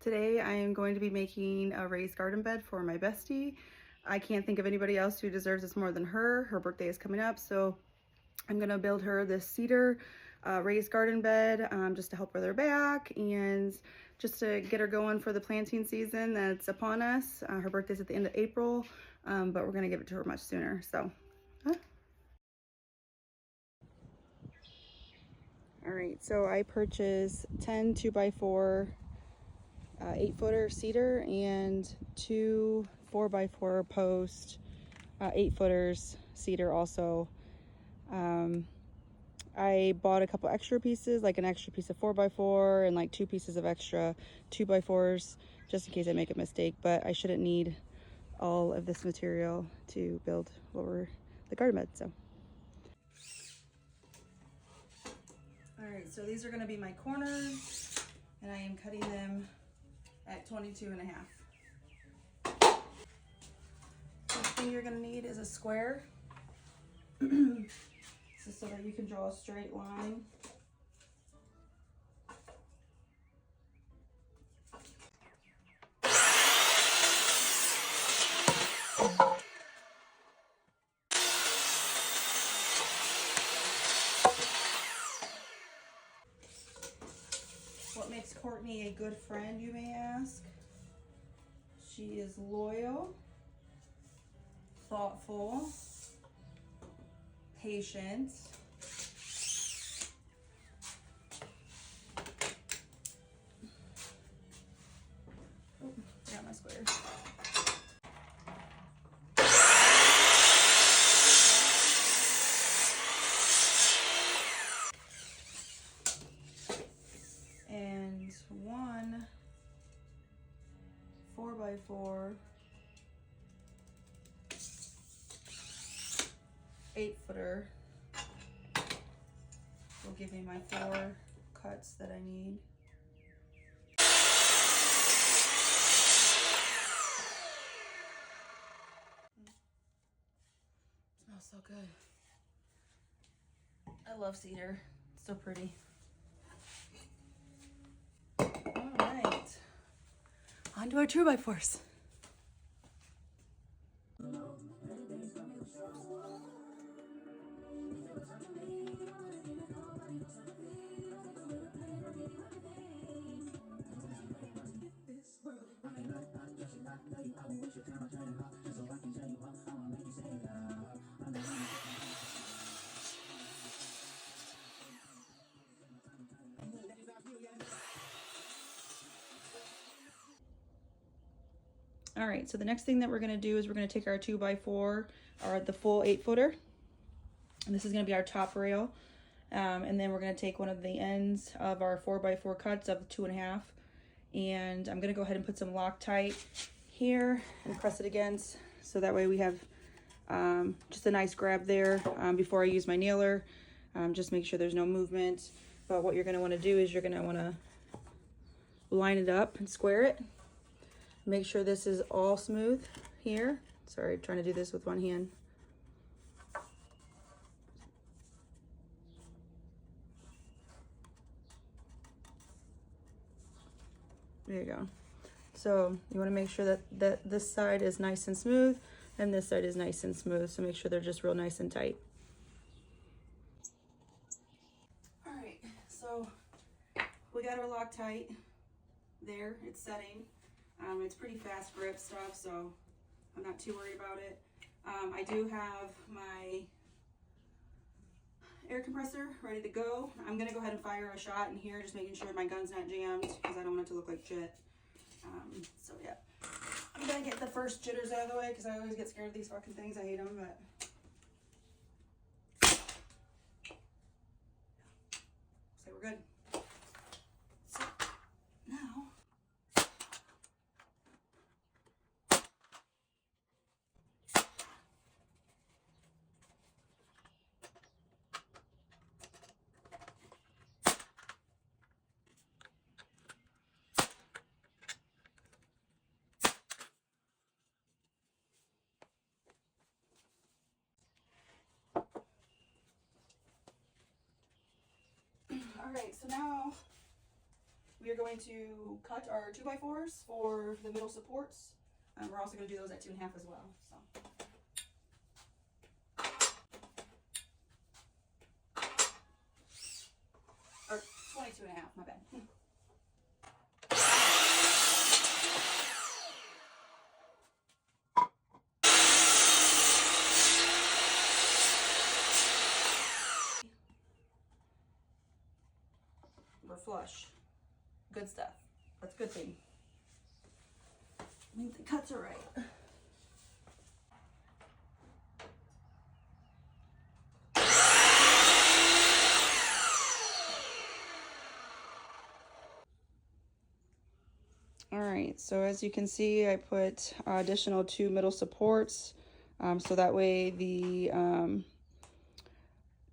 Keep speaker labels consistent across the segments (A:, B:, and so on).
A: Today I am going to be making a raised garden bed for my bestie. I can't think of anybody else who deserves this more than her. Her birthday is coming up, so I'm gonna build her this cedar raised garden bed just to help with her back and just to get her going for the planting season that's upon us. Her birthday's at the end of April, but we're gonna give it to her much sooner, so. All right, so I purchased 10 2x4 8-footer cedar and 2 4x4 post 8-footers cedar also. I bought a couple extra pieces, like an extra piece of 4x4 and like 2 pieces of extra 2x4s, just in case I make a mistake, but I shouldn't need all of this material to build the garden bed, so. All right, so these are gonna be my corners, and I am cutting them at 22.5. First thing you're gonna need is a square. This is so that you can draw a straight line. What makes Courtney a good friend, you may ask? She is loyal, thoughtful, patient, oh, got my square. And one 4x4 8-footer will give me my 4 cuts that I need. Smells so good. I love cedar. It's so pretty. All right, on to our 2x4s. All right, so the next thing that we're gonna do is we're gonna take our 2x4, or the full 8-footer, and this is gonna be our top rail. And then we're gonna take one of the ends of our 4x4 cuts of 2.5, and I'm gonna go ahead and put some Loctite here and press it against, so that way we have just a nice grab there before I use my nailer. Just make sure there's no movement. But what you're gonna wanna do is you're gonna wanna line it up and square it. Make sure this is all smooth here. Sorry, trying to do this with one hand. There you go. So you want to make sure that this side is nice and smooth and this side is nice and smooth. So make sure they're just real nice and tight. All right, so we got our Loctite there. It's setting. It's pretty fast grip stuff, so I'm not too worried about it. I do have my air compressor ready to go. I'm gonna go ahead and fire a shot in here, just making sure my gun's not jammed because I don't want it to look like shit. So yeah, I'm gonna get the first jitters out of the way because I always get scared of these fucking things. I hate them, but so we're good. So now all right, so now we are going to cut our 2x4s for the middle supports. We're also going to do those at 2.5 as well. So. Or 22.5, my bad. We're flush. Good stuff. That's a good thing. I think the cuts are right. All right, so as you can see, I put additional 2 middle supports, so that way the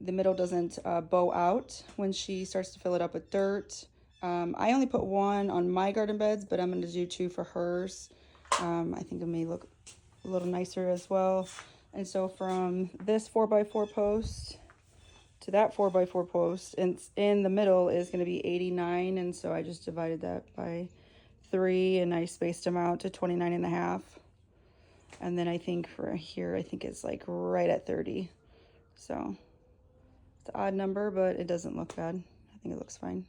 A: middle doesn't bow out when she starts to fill it up with dirt. I only put 1 on my garden beds, but I'm going to do 2 for hers. I think it may look a little nicer as well. And so from this 4x4 post to that 4x4 post, and in the middle is going to be 89, and so I just divided that by 3 and I spaced them out to 29.5. And then I think for here, I think it's like right at 30. So it's an odd number, but it doesn't look bad. I think it looks fine.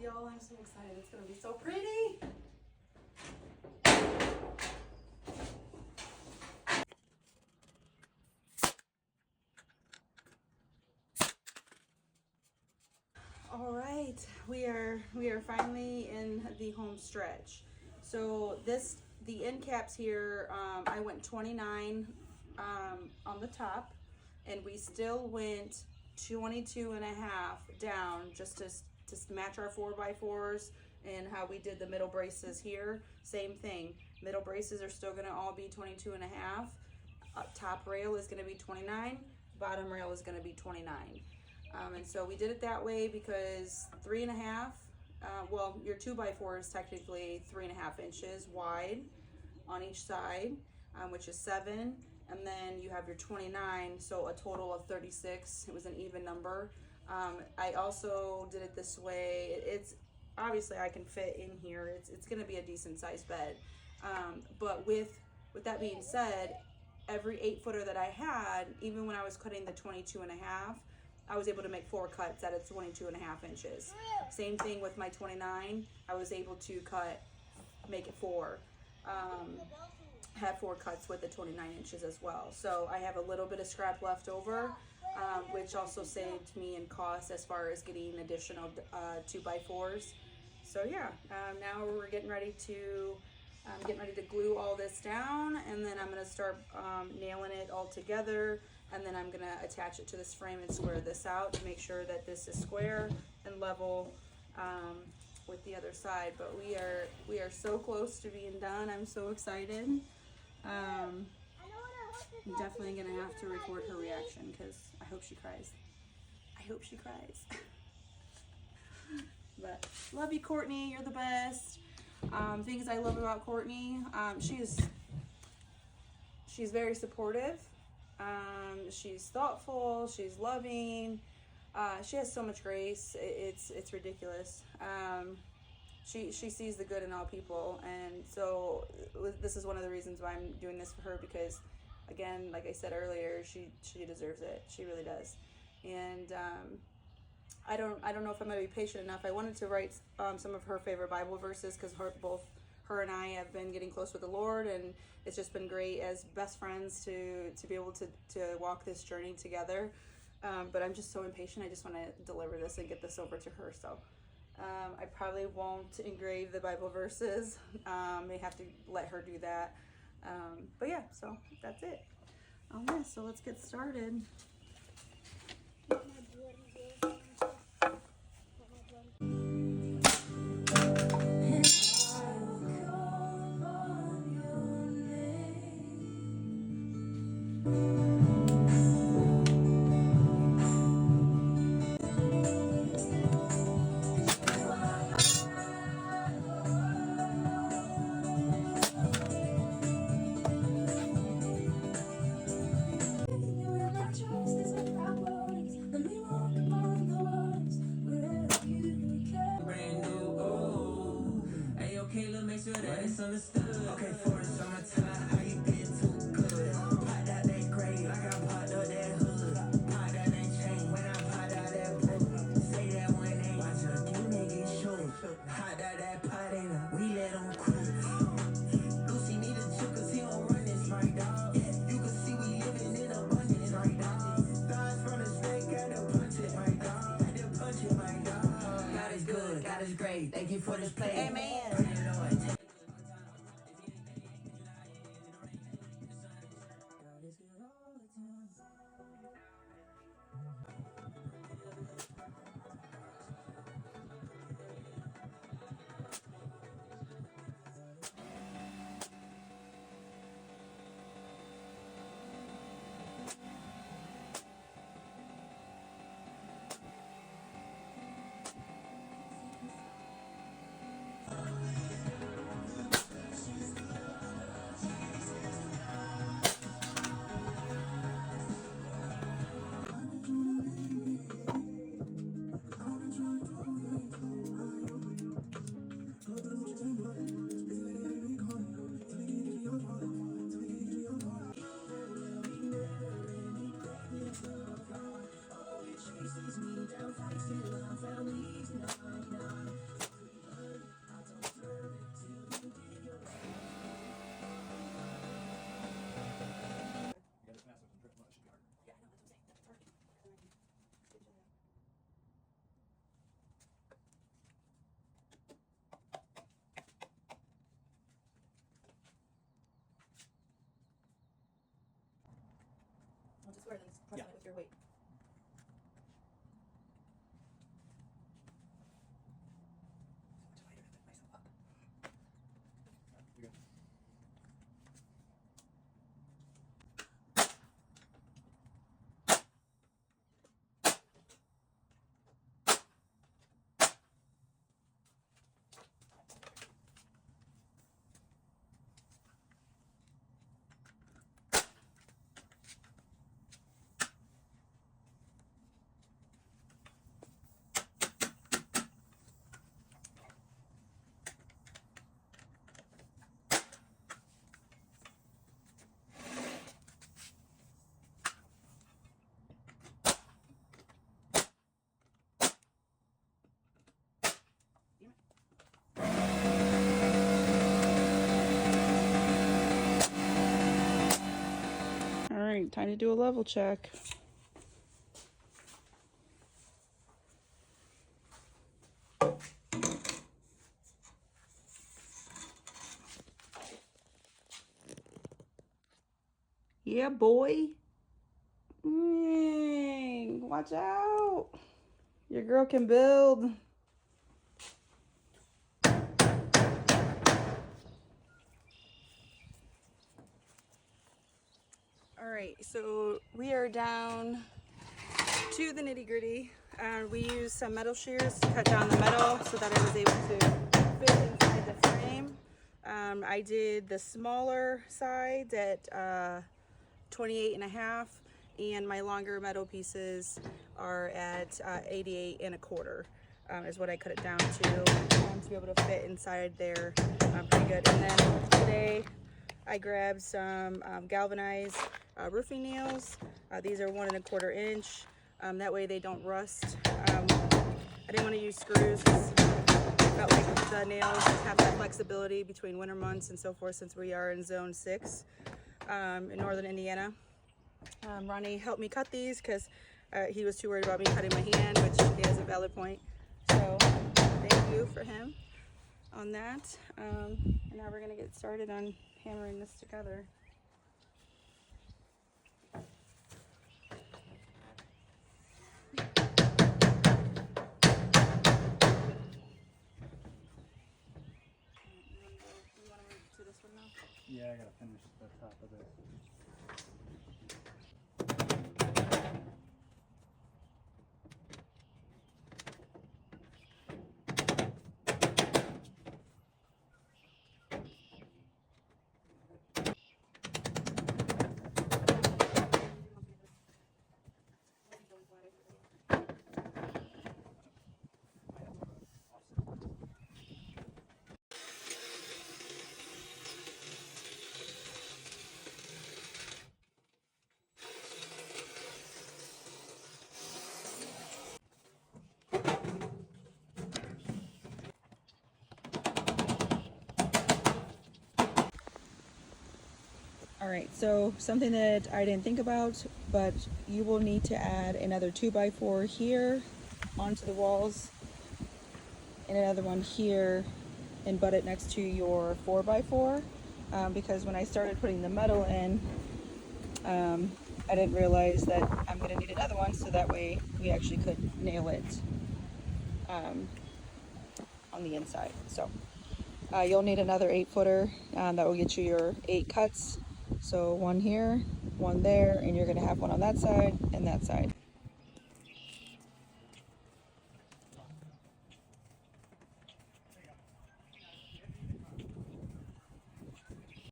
A: Y'all, I'm so excited. It's going to be so pretty. All right, we are finally in the home stretch. So the end caps here, I went 29 on the top, and we still went 22.5 down just to match our 4x4s and how we did the middle braces here. Same thing. Middle braces are still going to all be 22.5. Top rail is going to be 29. Bottom rail is going to be 29. And so we did it that way because 3.5, well, your 2x4 is technically 3.5 inches wide on each side, which is 7. And then you have your 29, so a total of 36. It was an even number. I also did it this way. It's obviously I can fit in here. It's going to be a decent sized bed. But with that being said, every 8-footer that I had, even when I was cutting the 22.5, I was able to make 4 cuts at a 22.5 inches. Same thing with my 29. I was able to make it 4. Had 4 cuts with the 29 inches as well. So I have a little bit of scrap left over, which also saved me in cost as far as getting additional 2x4s. So yeah, now we're getting ready to glue all this down, and then I'm gonna start nailing it all together, and then I'm gonna attach it to this frame and square this out to make sure that this is square and level with the other side, but we are so close to being done. I'm so excited. I'm definitely gonna have to record her reaction because I hope she cries. I hope she cries. But love you, Courtney. You're the best. Things I love about Courtney, she's very supportive. She's thoughtful. She's loving. She has so much grace. It's ridiculous. She sees the good in all people, and so this is one of the reasons why I'm doing this for her, because, again, like I said earlier, she deserves it. She really does. And I don't know if I'm going to be patient enough. I wanted to write some of her favorite Bible verses, because both her and I have been getting close with the Lord, and it's just been great as best friends to be able to walk this journey together. But I'm just so impatient. I just want to deliver this and get this over to her. So I probably won't engrave the Bible verses. May have to let her do that. But yeah, so that's it. Yeah, so let's get started.
B: Understood. Okay, for the summertime, how you been too good? Pot out that grade, like I popped up that hood. Pot out that chain, when I popped out that book. Say that one name, watch her, you niggas show. Pot out that pot and we let them cook. Lucy need a chick, cause he don't run this right, dog. You can see we living in abundance, right, dog. Thighs from the snake, got to punch it, right, dog. Got to punch it, right, dog. God is good, God is great. Thank you for this play. Amen. I'll just swear then press on it with your weight. All right, time to do a level check. Yeah, boy. Watch out. Your girl can build.
C: All right, so we are down to the nitty gritty. We used some metal shears to cut down the metal so that I was able to fit inside the frame. I did the smaller sides at 28.5, and my longer metal pieces are at 88.25 is what I cut it down to be able to fit inside there pretty good. And then today I grabbed some galvanized roofing nails. These are 1.25 inch. That way they don't rust. I didn't want to use screws because I felt like the nails have that flexibility between winter months and so forth, since we are in zone 6 in northern Indiana. Ronnie helped me cut these because he was too worried about me cutting my hand, which is a valid point. So thank you for him on that. And now we're going to get started on hammering this together.
D: Yeah, I gotta finish the top of it.
A: All right, so something that I didn't think about, but you will need to add another 2x4 here onto the walls and another one here and butt it next to your 4x4 because when I started putting the metal in, I didn't realize that I'm going to need another one, so that way we actually could nail it on the inside. So you'll need another 8-footer that will get you your 8 cuts. So one here, one there, and you're going to have one on that side and that side.